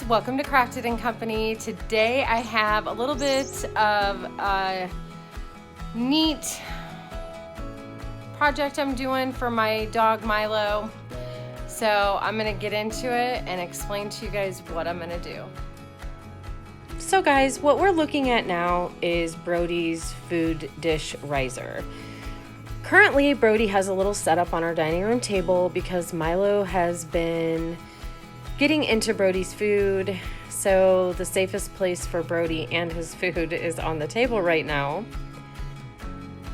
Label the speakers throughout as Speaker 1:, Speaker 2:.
Speaker 1: welcome to Crafted and Company. Today I have a little bit of a neat project I'm doing for my dog Milo. So I'm gonna get into it and explain to you guys what I'm gonna do. So guys, what we're looking at now is Brody's food dish riser. Currently, Brody has a little setup on our dining room table because Milo has been getting into Brody's food, so the safest place for Brody and his food is on the table right now.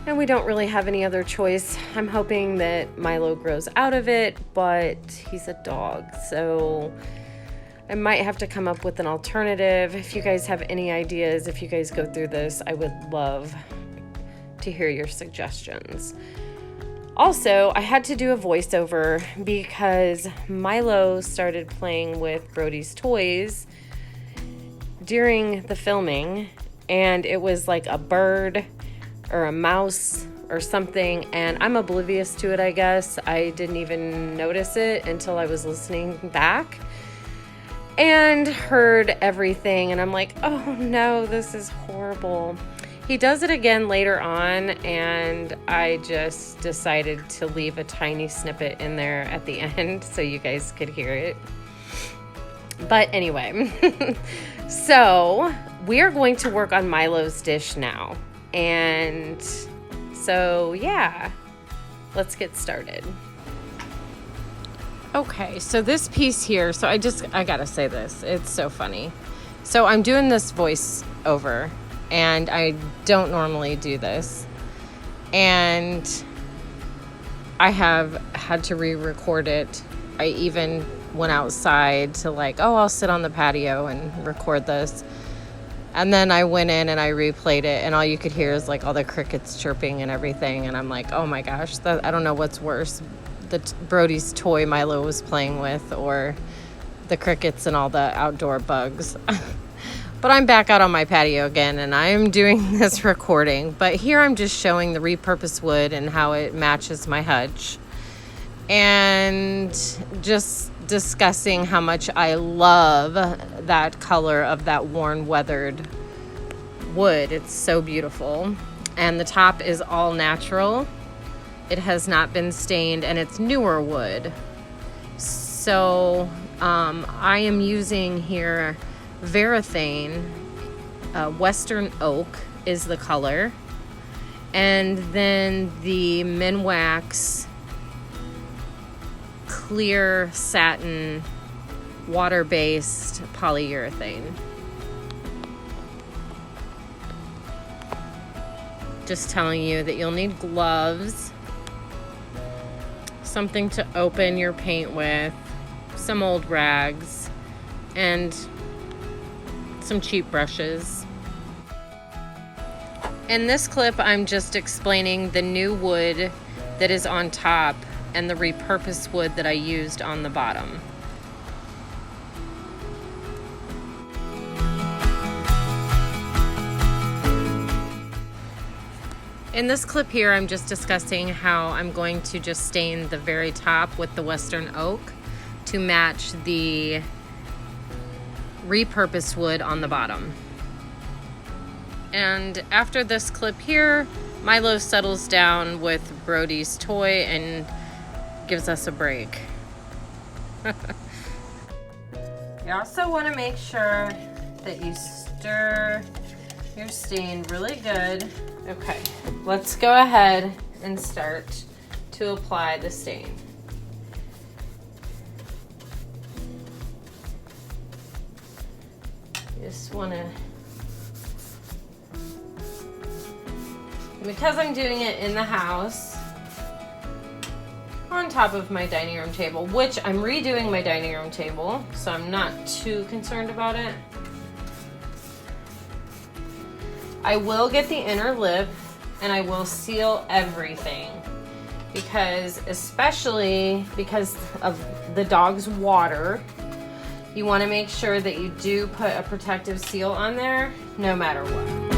Speaker 1: And we don't really have any other choice. I'm hoping that Milo grows out of it, but he's a dog, so I might have to come up with an alternative. If you guys have any ideas, if you guys go through this, I would love to hear your suggestions. Also, I had to do a voiceover because Milo started playing with Brody's toys during the filming, and it was like a bird or a mouse or something, and I'm oblivious to it, I guess. I didn't even notice it until I was listening back and heard everything, and I'm like, oh no, this is horrible. He does it again later on, and I just decided to leave a tiny snippet in there at the end so you guys could hear it. But anyway, so we are going to work on Milo's dish now. And so, yeah, let's get started. Okay, so this piece here, so I gotta say this, it's so funny. So I'm doing this voice over, and I don't normally do this. And I have had to re-record it. I even went outside to I'll sit on the patio and record this. And then I went in and I replayed it, and all you could hear is all the crickets chirping and everything. And I'm like, oh my gosh, I don't know what's worse, Brody's toy Milo was playing with, or the crickets and all the outdoor bugs. But I'm back out on my patio again, and I'm doing this recording. But here I'm just showing the repurposed wood and how it matches my hutch. And just discussing how much I love that color of that worn, weathered wood. It's so beautiful. And the top is all natural. It has not been stained, and it's newer wood. So I am using here Varathane, Western Oak is the color, and then the Minwax clear satin water-based polyurethane. Just telling you that you'll need gloves, something to open your paint with, some old rags, and some cheap brushes. In this clip, I'm just explaining the new wood that is on top and the repurposed wood that I used on the bottom. In this clip here, I'm just discussing how I'm going to just stain the very top with the Western Oak to match the repurposed wood on the bottom. And after this clip here, Milo settles down with Brody's toy and gives us a break. You also want to make sure that you stir your stain really good. Okay, let's go ahead and start to apply the stain. Just want to, because I'm doing it in the house on top of my dining room table, which I'm redoing my dining room table, so I'm not too concerned about it. I will get the inner lip and I will seal everything, because especially because of the dog's water, you want to make sure that you do put a protective seal on there no matter what.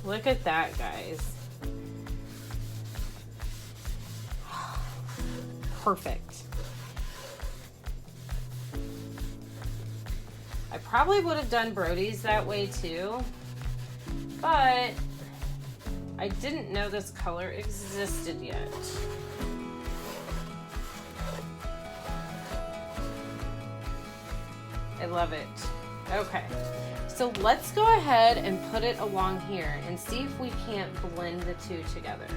Speaker 1: Look at that, guys. Perfect. I probably would have done Brody's that way too, but I didn't know this color existed yet. I love it. Okay, so let's go ahead and put it along here and see if we can't blend the two together.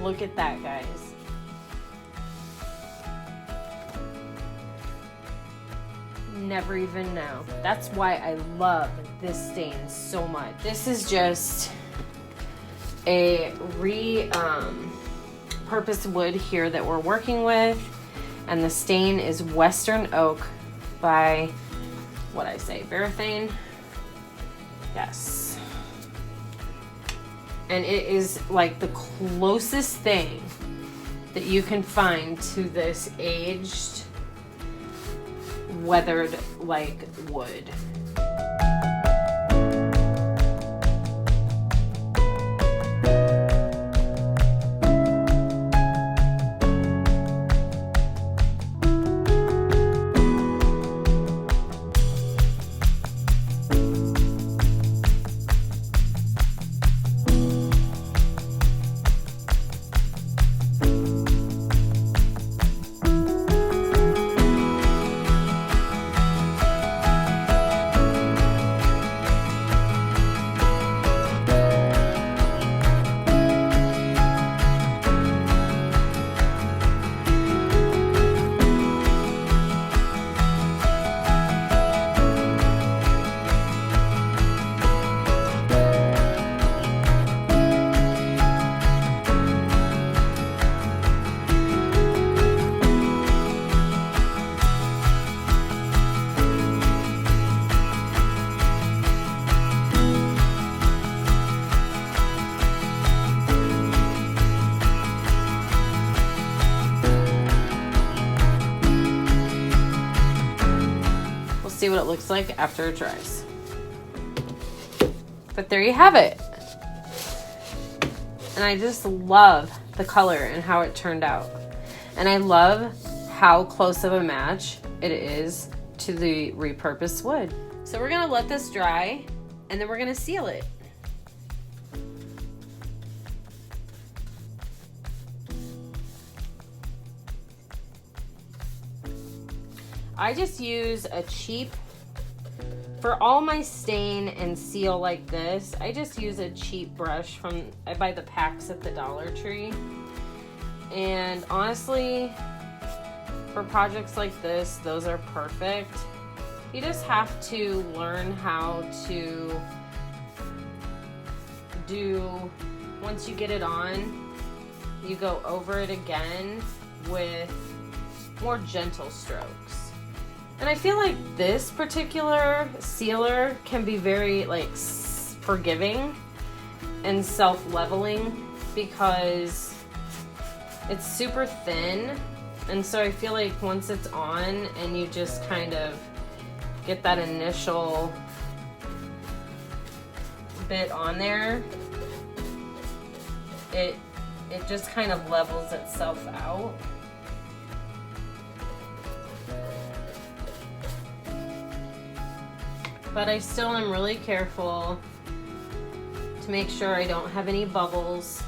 Speaker 1: Look at that, guys. Never even know. That's why I love this stain so much. This is just a repurposed wood here that we're working with, and the stain is Western Oak by, what I say, Varathane? Yes. And it is like the closest thing that you can find to this aged, weathered like wood. See what it looks like after it dries. But there you have it. And I just love the color and how it turned out. And I love how close of a match it is to the repurposed wood. So we're gonna let this dry and then we're gonna seal it. I just use a cheap, for all my stain and seal like this, I just use a cheap brush from, I buy the packs at the Dollar Tree. And honestly, for projects like this, those are perfect. You just have to learn how to do, once you get it on, you go over it again with more gentle strokes. And I feel like this particular sealer can be very like forgiving and self-leveling because it's super thin. And so I feel like once it's on and you just kind of get that initial bit on there, it just kind of levels itself out. But I still am really careful to make sure I don't have any bubbles.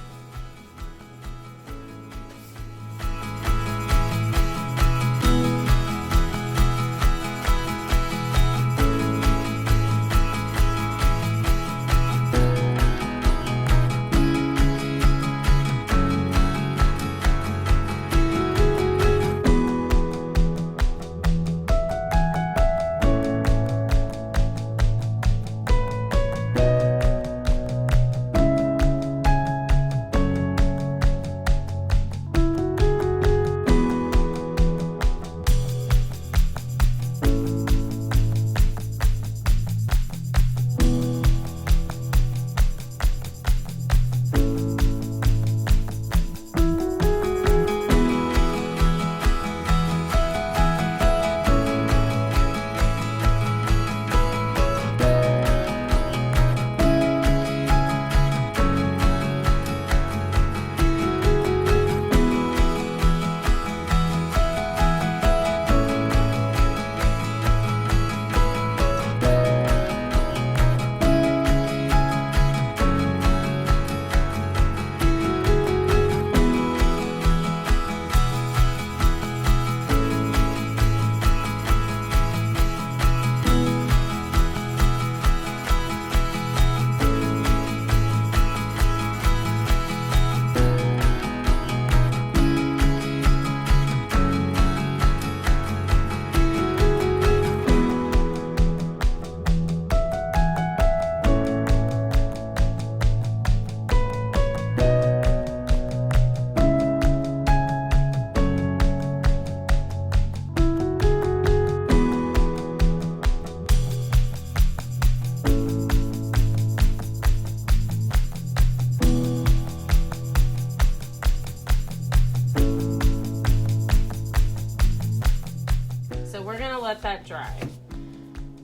Speaker 1: we're gonna let that dry.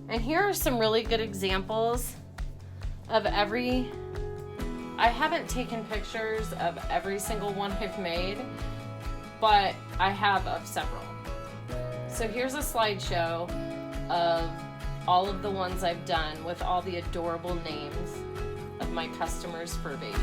Speaker 1: And here are some really good examples of every, I haven't taken pictures of every single one I've made, but I have of several. So here's a slideshow of all of the ones I've done with all the adorable names of my customers' fur babies.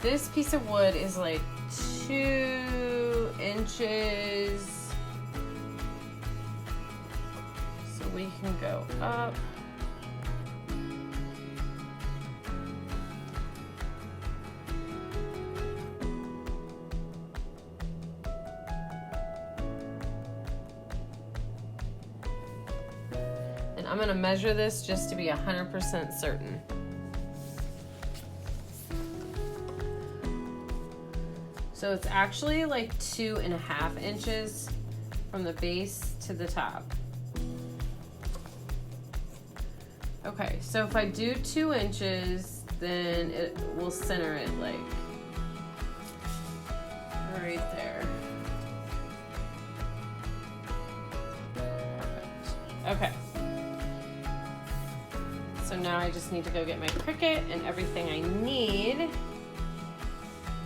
Speaker 1: This piece of wood is like 2 inches. So we can go up. And I'm gonna measure this just to be 100% certain. So it's actually like 2.5 inches from the base to the top. Okay, so if I do 2 inches, then it will center it like right there. Perfect. Okay. So now I just need to go get my Cricut and everything I need,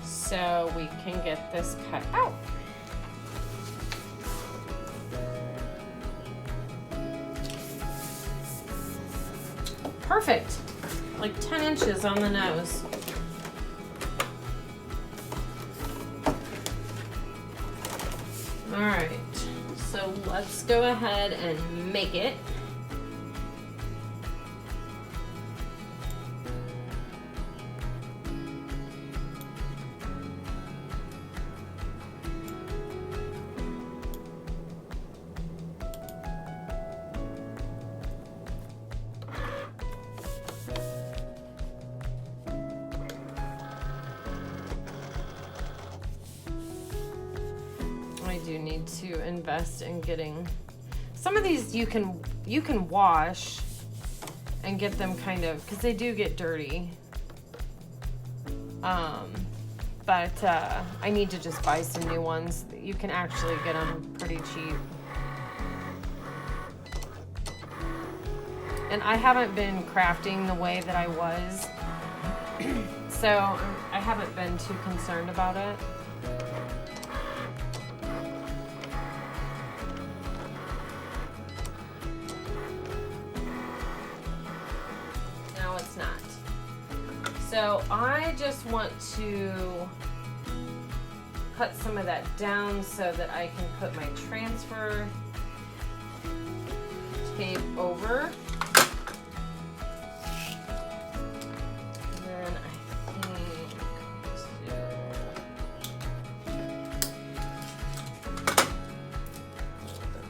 Speaker 1: so we can get this cut out. Perfect. Like 10 inches on the nose. All right, so let's go ahead and make it. I do need to invest in getting some of these. You can wash and get them kind of, because they do get dirty. But I need to just buy some new ones. You can actually get them pretty cheap. And I haven't been crafting the way that I was, so I haven't been too concerned about it. It's not. So I just want to cut some of that down so that I can put my transfer tape over. And then I think let's do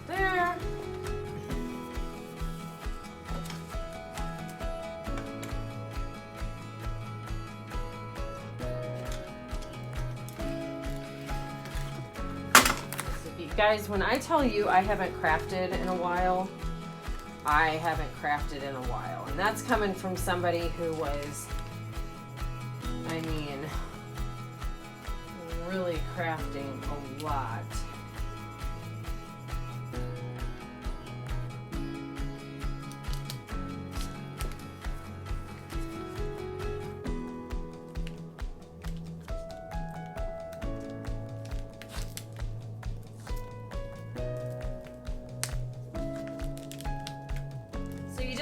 Speaker 1: there. Guys, when I tell you I haven't crafted in a while, I haven't crafted in a while. And that's coming from somebody who was, I mean, really crafting a lot.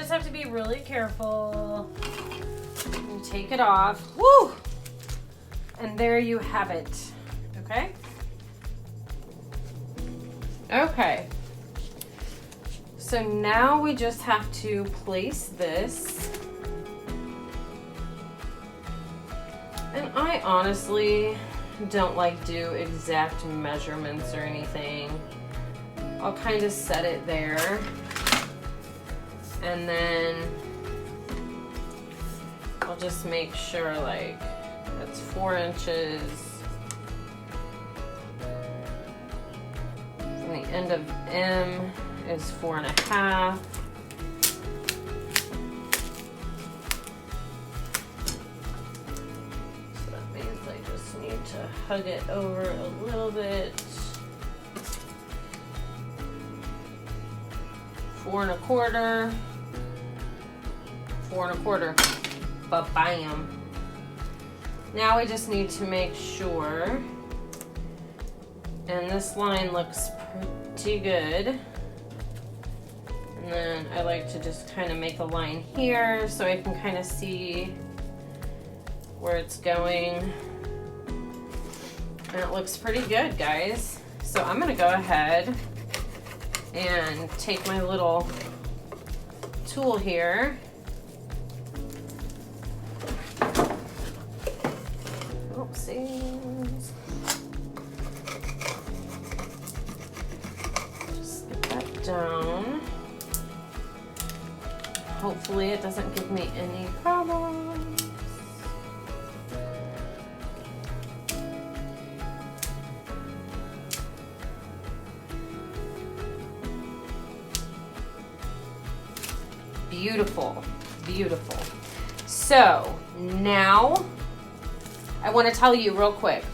Speaker 1: Have to be really careful. You take it off. Woo! And there you have it. Okay? Okay. So now we just have to place this. And I honestly don't like do exact measurements or anything. I'll kind of set it there. And then I'll just make sure like that's 4 inches. And the end of M is 4.5. So that means I just need to hug it over a little bit. 4.25. 4.25. Ba-bam. Now we just need to make sure, and this line looks pretty good. And then I like to just kind of make a line here so I can kind of see where it's going. And it looks pretty good, guys. So I'm gonna go ahead and take my little tool here. Oopsies. Just get that down. Hopefully it doesn't give me any problems. Beautiful, beautiful. So now I want to tell you real quick.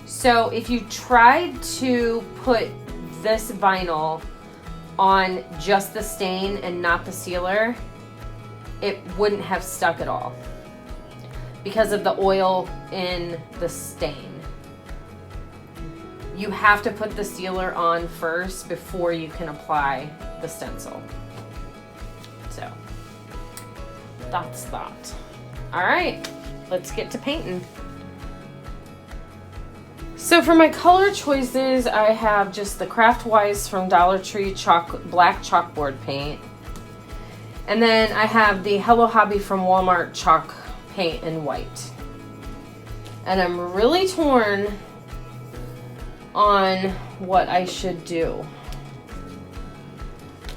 Speaker 1: So if you tried to put this vinyl on just the stain and not the sealer, it wouldn't have stuck at all because of the oil in the stain. You have to put the sealer on first before you can apply the stencil. So that's that. All right, let's get to painting. So for my color choices, I have just the Craftwise from Dollar Tree black chalkboard paint. And then I have the Hello Hobby from Walmart chalk paint in white. And I'm really torn on what I should do.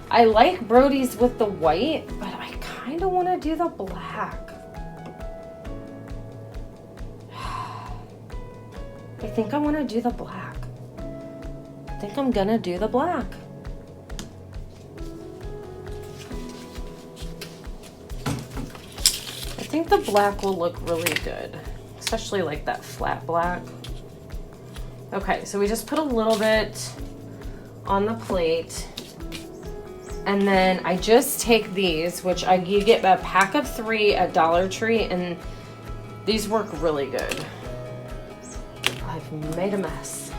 Speaker 1: I like Brody's with the white, but I kind of want to do the black. I think I want to do the black. I think I'm gonna do the black. I think the black will look really good, especially like that flat black. Okay, so we just put a little bit on the plate. And then I just take these, which you get a pack of 3 at Dollar Tree, and these work really good. I've made a mess.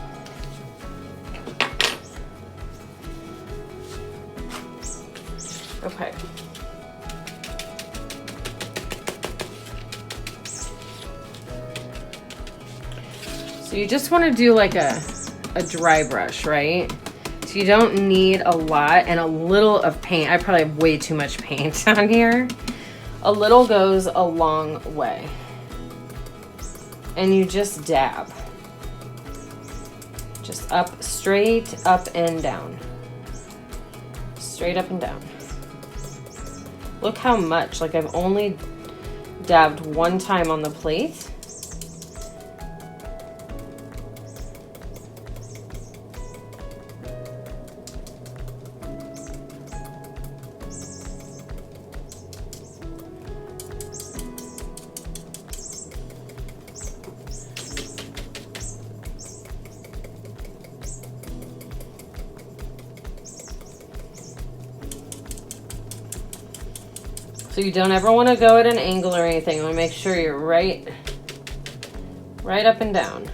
Speaker 1: Okay. So you just want to do like a dry brush, right? So you don't need a lot, and a little of paint. I probably have way too much paint on here. A little goes a long way. And you just dab. Just up, straight up and down. Straight up and down. Look how much, like I've only dabbed one time on the plate. So you don't ever want to go at an angle or anything. You want to make sure you're right up and down.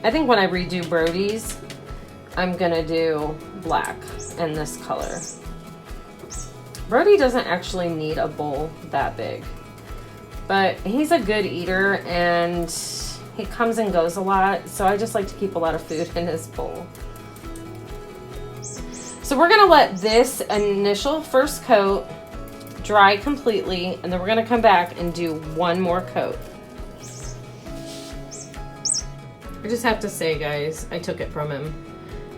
Speaker 1: I think when I redo Brody's, I'm gonna do black and this color. Brody doesn't actually need a bowl that big, but he's a good eater and he comes and goes a lot, so I just like to keep a lot of food in his bowl. So we're gonna let this initial first coat dry completely, and then we're gonna come back and do one more coat. I just have to say, guys, I took it from him.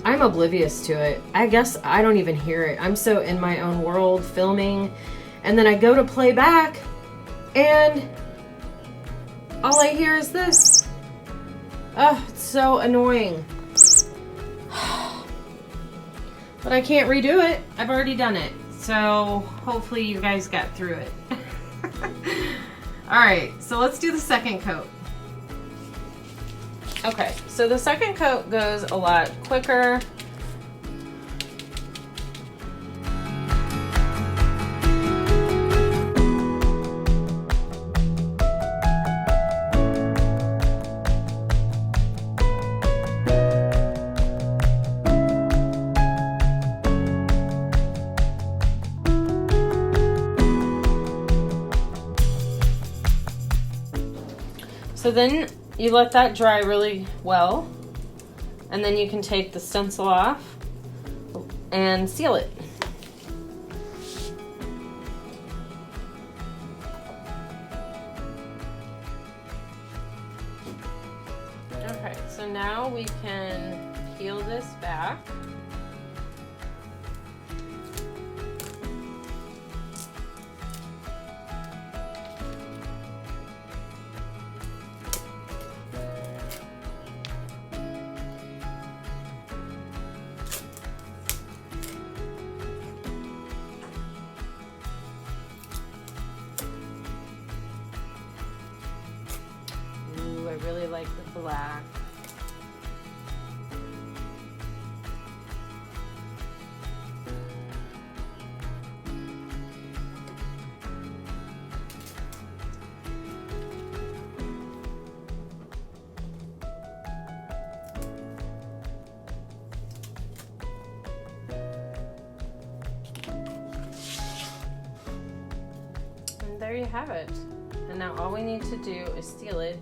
Speaker 1: I'm oblivious to it. I guess I don't even hear it. I'm so in my own world filming, and then I go to play back and all I hear is this. Oh, it's so annoying. But I can't redo it. I've already done it. So hopefully you guys got through it. All right, so let's do the second coat. Okay, so the second coat goes a lot quicker. So then you let that dry really well, and then you can take the stencil off and seal it. Okay, so now we can peel this back. I really like the black. And there you have it. And now all we need to do is seal it